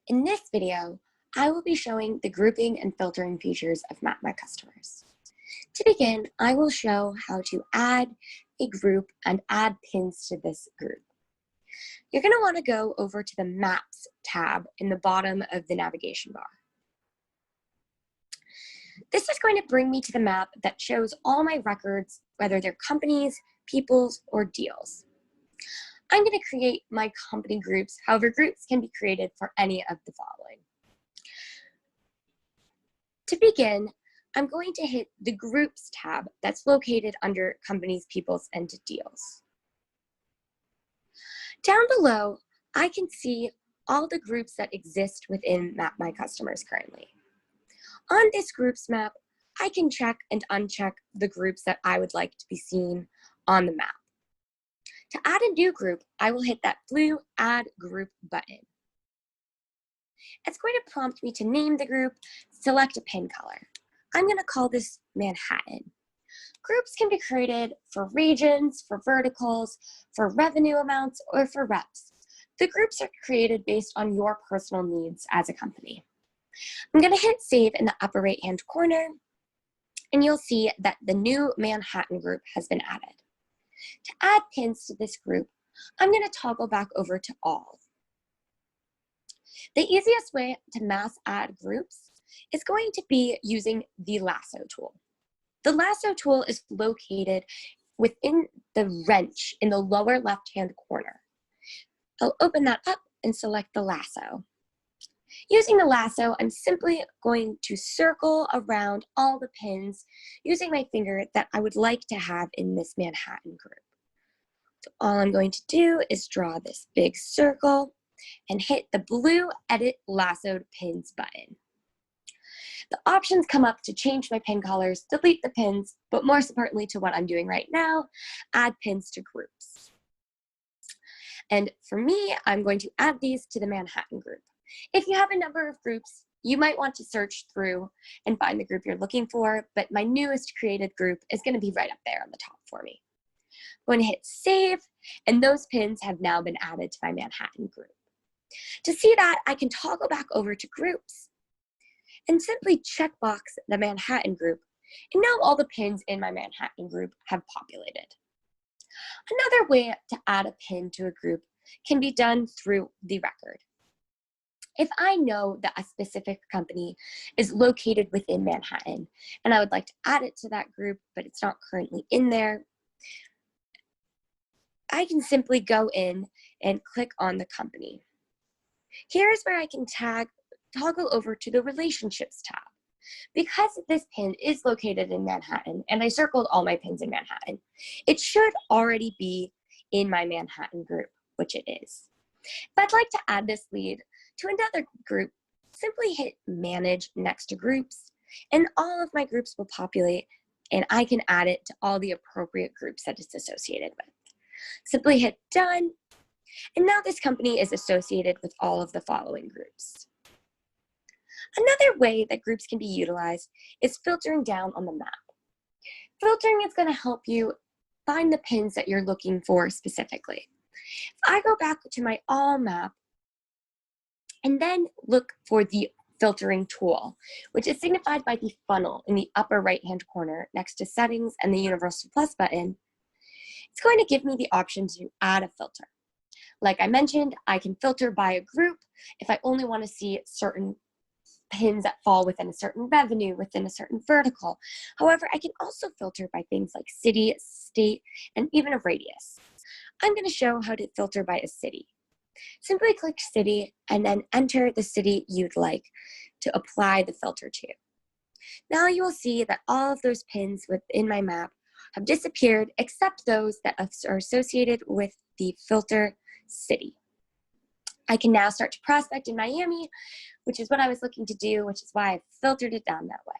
In this video, I will be showing the grouping and filtering features of Map My Customers. To begin, I will show how to add a group and add pins to this group. You're going to want to go over to the Maps tab in the bottom of the navigation bar. This is going to bring me to the map that shows all my records, whether they're companies, peoples, or deals. I'm going to create my company groups. However, groups can be created for any of the following. To begin, I'm going to hit the Groups tab that's located under Companies, Peoples, and Deals. Down below, I can see all the groups that exist within Map My Customers currently. On this groups map, I can check and uncheck the groups that I would like to be seen on the map. To add a new group, I will hit that blue Add Group button. It's going to prompt me to name the group, select a pin color. I'm going to call this Manhattan. Groups can be created for regions, for verticals, for revenue amounts, or for reps. The groups are created based on your personal needs as a company. I'm going to hit Save in the upper right-hand corner, and you'll see that the new Manhattan group has been added. To add pins to this group, I'm going to toggle back over to All. The easiest way to mass add groups is going to be using the Lasso tool. The Lasso tool is located within the wrench in the lower left-hand corner. I'll open that up and select the lasso. Using the lasso, I'm simply going to circle around all the pins using my finger that I would like to have in this Manhattan group. So all I'm going to do is draw this big circle and hit the blue Edit Lassoed Pins button. The options come up to change my pin colors, delete the pins, but more importantly to what I'm doing right now, add pins to groups. And for me, I'm going to add these to the Manhattan group. If you have a number of groups, you might want to search through and find the group you're looking for, but my newest created group is going to be right up there on the top for me. I'm going to hit Save, and those pins have now been added to my Manhattan group. To see that, I can toggle back over to Groups and simply checkbox the Manhattan group, and now all the pins in my Manhattan group have populated. Another way to add a pin to a group can be done through the record. If I know that a specific company is located within Manhattan and I would like to add it to that group, but it's not currently in there, I can simply go in and click on the company. Here's where I can toggle over to the Relationships tab. Because this pin is located in Manhattan, and I circled all my pins in Manhattan, it should already be in my Manhattan group, which it is. If I'd like to add this lead to another group, simply hit Manage next to Groups, and all of my groups will populate, and I can add it to all the appropriate groups that it's associated with. Simply hit Done, and now this company is associated with all of the following groups. Another way that groups can be utilized is filtering down on the map. Filtering is going to help you find the pins that you're looking for specifically. If I go back to my All map and then look for the filtering tool, which is signified by the funnel in the upper right-hand corner next to Settings and the Universal Plus button, it's going to give me the option to add a filter. Like I mentioned, I can filter by a group if I only want to see certain pins that fall within a certain revenue, within a certain vertical. However, I can also filter by things like city, state, and even a radius. I'm going to show how to filter by a city. Simply click City and then enter the city you'd like to apply the filter to. Now you will see that all of those pins within my map have disappeared except those that are associated with the filter city. I can now start to prospect in Miami, which is what I was looking to do, which is why I filtered it down that way.